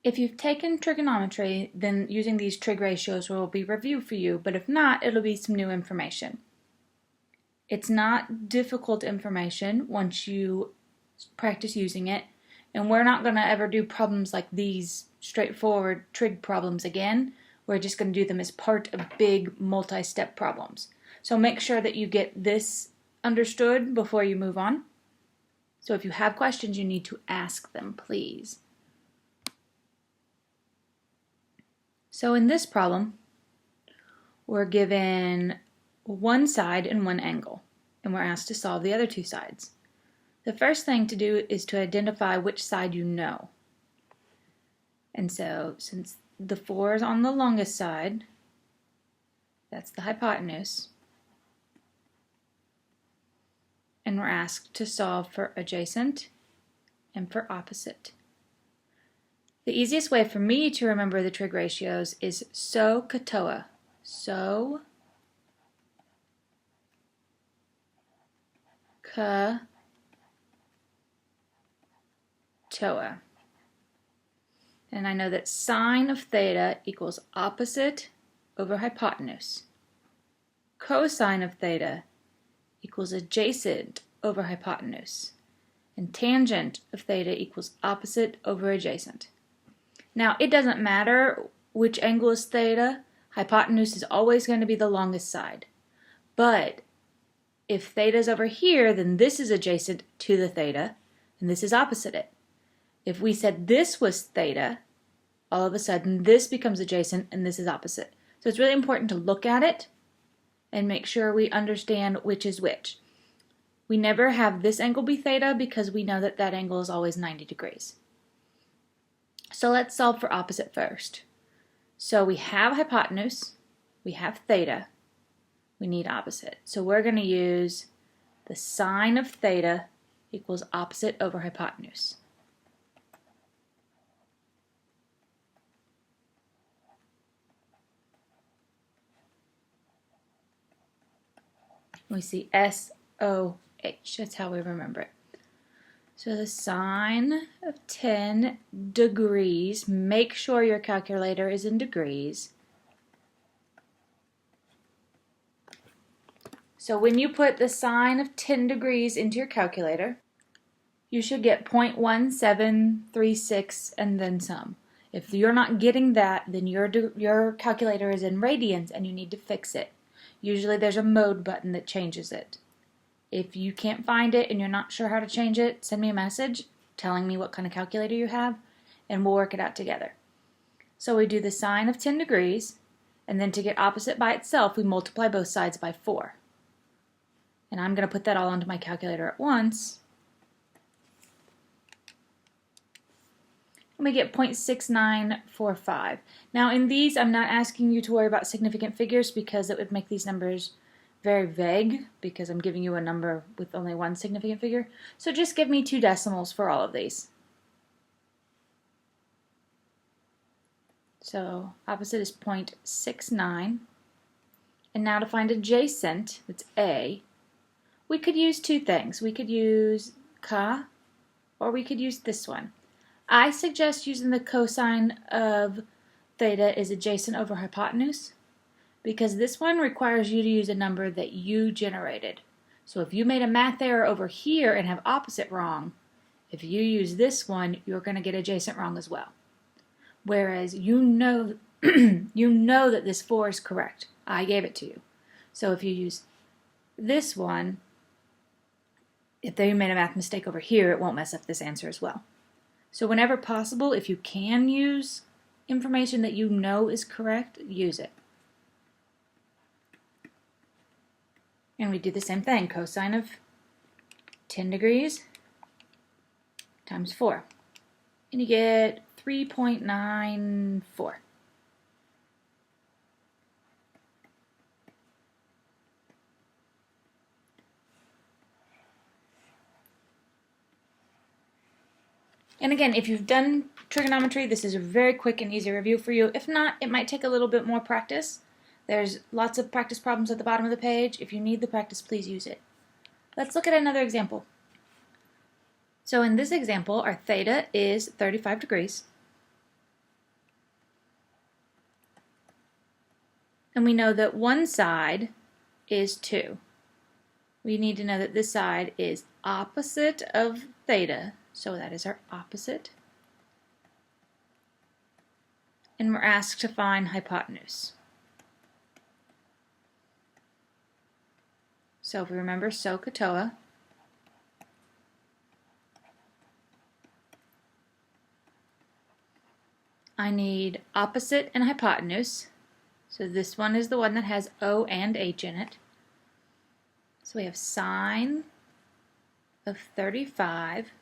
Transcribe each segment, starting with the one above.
If you've taken trigonometry, then using these trig ratios will be review for you, but if not, it'll be some new information. It's not difficult information once you practice using it, and we're not going to ever do problems like these straightforward trig problems again. We're just going to do them as part of big multi-step problems. So make sure that you get this understood before you move on. So if you have questions, you need to ask them, please. So in this problem, we're given one side and one angle, and we're asked to solve the other two sides. The first thing to do is to identify which side you know. And so since the 4 is on the longest side, that's the hypotenuse, and we're asked to solve for adjacent and for opposite. The easiest way for me to remember the trig ratios is SO katoa. SO katoa. And I know that sine of theta equals opposite over hypotenuse. Cosine of theta equals adjacent over hypotenuse. And tangent of theta equals opposite over adjacent. Now, it doesn't matter which angle is theta. Hypotenuse is always going to be the longest side. But if theta is over here, then this is adjacent to the theta, and this is opposite it. If we said this was theta, all of a sudden this becomes adjacent and this is opposite. So it's really important to look at it and make sure we understand which is which. We never have this angle be theta because we know that that angle is always 90 degrees. So let's solve for opposite first. So we have hypotenuse, we have theta, we need opposite. So we're going to use the sine of theta equals opposite over hypotenuse. We see SOH, that's how we remember it. So the sine of 10 degrees, make sure your calculator is in degrees. So when you put the sine of 10 degrees into your calculator, you should get 0.1736 and then some. If you're not getting that, then your calculator is in radians and you need to fix it. Usually there's a mode button that changes it. If you can't find it and you're not sure how to change it, send me a message telling me what kind of calculator you have, and we'll work it out together. So we do the sine of 10 degrees, and then to get opposite by itself, we multiply both sides by 4. And I'm going to put that all onto my calculator at once. And we get 0.6945. Now in these, I'm not asking you to worry about significant figures because it would make these numbers very vague because I'm giving you a number with only one significant figure. So just give me 2 decimals for all of these. So opposite is 0.69. And now to find adjacent, that's A, we could use 2 things. We could use ka, or we could use this one. I suggest using the cosine of theta is adjacent over hypotenuse, because this one requires you to use a number that you generated. So if you made a math error over here and have opposite wrong, if you use this one, you're going to get adjacent wrong as well. Whereas you know that this 4 is correct. I gave it to you. So if you use this one, if they made a math mistake over here, it won't mess up this answer as well. So whenever possible, if you can use information that you know is correct, use it. And we do the same thing, cosine of 10 degrees times 4. And you get 3.94. And again, if you've done trigonometry, this is a very quick and easy review for you. If not, it might take a little bit more practice. There's lots of practice problems at the bottom of the page. If you need the practice, please use it. Let's look at another example. So in this example, our theta is 35 degrees. and we know that one side is 2. We need to know that this side is opposite of theta, so that is our opposite. And we're asked to find hypotenuse. So if we remember SOHCAHTOA, I need opposite and hypotenuse. So this one is the one that has O and H in it. So we have sine of 35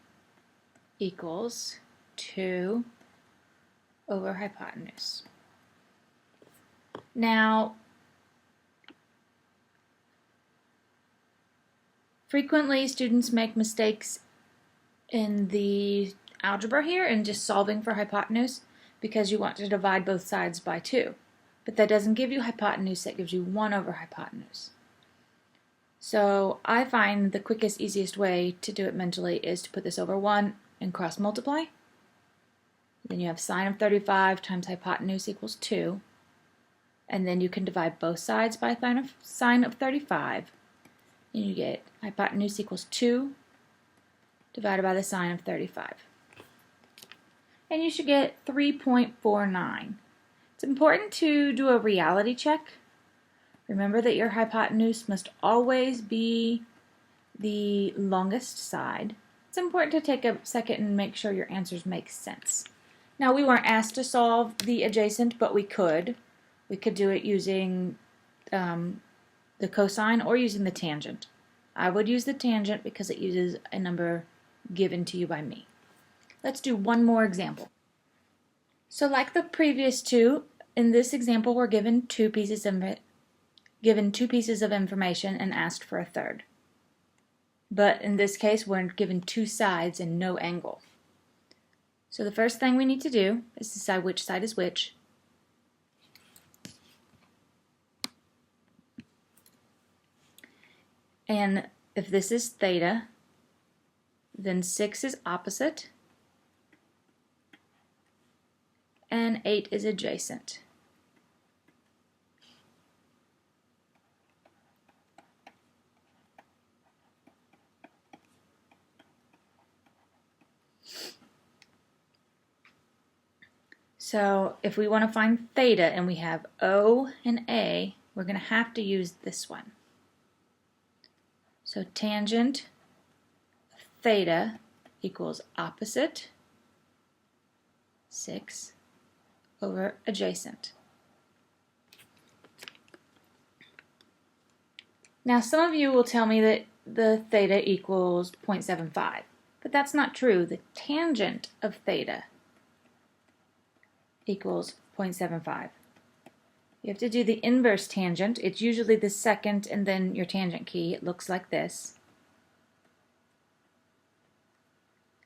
equals 2 over hypotenuse. Now, frequently students make mistakes in the algebra here and just solving for hypotenuse because you want to divide both sides by 2. But that doesn't give you hypotenuse, that gives you 1 over hypotenuse. So I find the quickest, easiest way to do it mentally is to put this over 1 and cross multiply. Then you have sine of 35 times hypotenuse equals 2. And then you can divide both sides by sine of 35. And you get hypotenuse equals 2 divided by the sine of 35. And you should get 3.49. It's important to do a reality check. Remember that your hypotenuse must always be the longest side. It's important to take a second and make sure your answers make sense. Now, we weren't asked to solve the adjacent, but we could. We could do it using the cosine or using the tangent. I would use the tangent because it uses a number given to you by me. Let's do one more example. So like the previous two, in this example we're given two pieces of information and asked for a third. But in this case we're given two sides and no angle. So the first thing we need to do is decide which side is which. And if this is theta, then 6 is opposite and 8 is adjacent. So if we want to find theta and we have O and A, we're going to have to use this one. So tangent of theta equals opposite 6 over adjacent. Now some of you will tell me that the theta equals 0.75, but that's not true. The tangent of theta equals 0.75. You have to do the inverse tangent. It's usually the second and then your tangent key. It looks like this.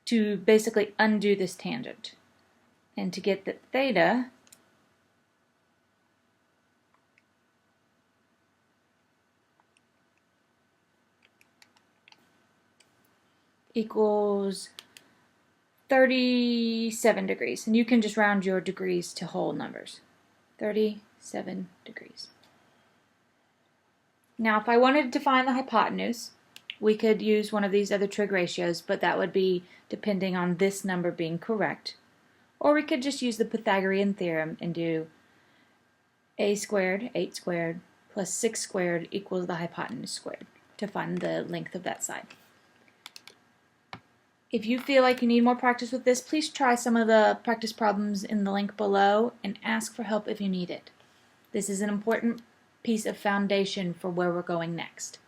To basically undo this tangent. And to get the theta, equals 37 degrees. And you can just round your degrees to whole numbers. 37 degrees. Now if I wanted to find the hypotenuse, we could use one of these other trig ratios, but that would be depending on this number being correct. Or we could just use the Pythagorean theorem and do a squared, 8 squared, plus 6 squared equals the hypotenuse squared to find the length of that side. If you feel like you need more practice with this, please try some of the practice problems in the link below and ask for help if you need it. This is an important piece of foundation for where we're going next.